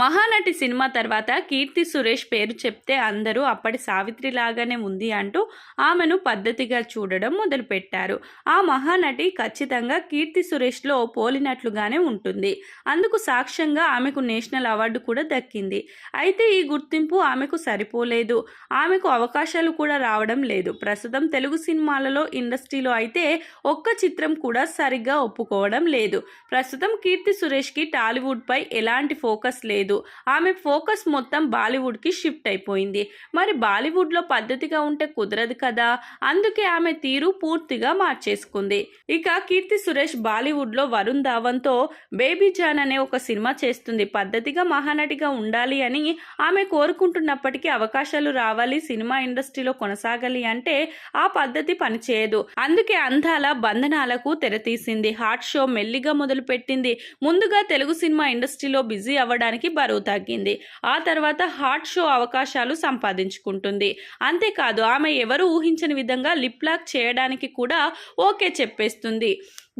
Mahanati cinema తర్వాత కీర్తి సురేష్ పేరు చెప్తే అందరూ అప్పటి సావిత్రి లాగానే ఉంది అంటూ ఆమెను పద్ధతిగా చూడడం మొదలుపెట్టారు. ఆ మహానటి ఖచ్చితంగా కీర్తి సురేష్లో పోలినట్లుగానే ఉంటుంది. అందుకు సాక్ష్యంగా ఆమెకు నేషనల్ అవార్డు కూడా దక్కింది. అయితే ఈ గుర్తింపు ఆమెకు సరిపోలేదు. ఆమెకు అవకాశాలు కూడా రావడం లేదు. ప్రస్తుతం తెలుగు సినిమాలలో ఇండస్ట్రీలో అయితే ఒక్క చిత్రం కూడా సరిగ్గా ఒప్పుకోవడం లేదు. ప్రస్తుతం కీర్తి సురేష్కి టాలీవుడ్పై ఎలాంటి ఫోకస్ లేదు. ఆమె ఫోకస్ మొత్తం బాలీవుడ్కి షిఫ్ట్ అయిపోయింది. మరి బాలీవుడ్లో పద్ధతిగా ఉంటే కుదరదు కదా, అందుకే ఆమె తీరు పూర్తిగా మార్చేసుకుంది. ఇక కీర్తి సురేష్ బాలీవుడ్లో వరుణ్ ధావన్తో బేబీ జాన్ అనే ఒక సినిమా చేస్తుంది. పద్ధతిగా మహానటిగా ఉండాలి అని ఆమె కోరుకుంటున్నప్పటికీ అవకాశాలు రావాలి, సినిమా ఇండస్ట్రీలో కొనసాగాలి అంటే ఆ పద్ధతి పనిచేయదు. అందుకే అందాల బంధనాలకు తెరతీసింది. హాట్ షో మెల్లిగా మొదలుపెట్టింది. ముందుగా తెలుగు సినిమా ఇండస్ట్రీలో బిజీ అవ్వడానికి బరువు తగ్గింది. ఆ తర్వాత హాట్ షో అవకాశాలు సంపాదించుకుంటుంది. అంతేకాదు ఆమె ఎవరు ఊహించని విధంగా లిప్ లాక్ చేయడానికి కూడా ఓకే చెప్పేస్తుంది.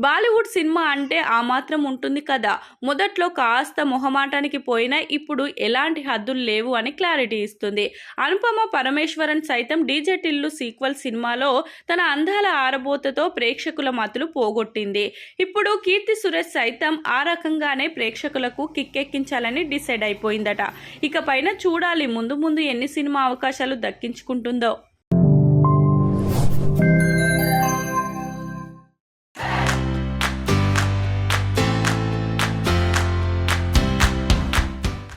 బాలీవుడ్ సినిమా అంటే ఆ మాత్రం ఉంటుంది కదా. మొదట్లో కాస్త మొహమాటానికి పోయినా ఇప్పుడు ఎలాంటి హద్దులు లేవు అని క్లారిటీ ఇస్తుంది. అనుపమ పరమేశ్వరన్ సైతం డీజే టిల్లు సీక్వెల్ సినిమాలో తన అందాల ఆరబోతతో ప్రేక్షకుల మతులు పోగొట్టింది. ఇప్పుడు కీర్తి సురేష్ సైతం ఆ రకంగానే ప్రేక్షకులకు కిక్కెక్కించాలని డిసైడ్ అయిపోయిందట. ఇకపైన చూడాలి ముందు ముందు ఎన్ని సినిమా అవకాశాలు దక్కించుకుంటుందో.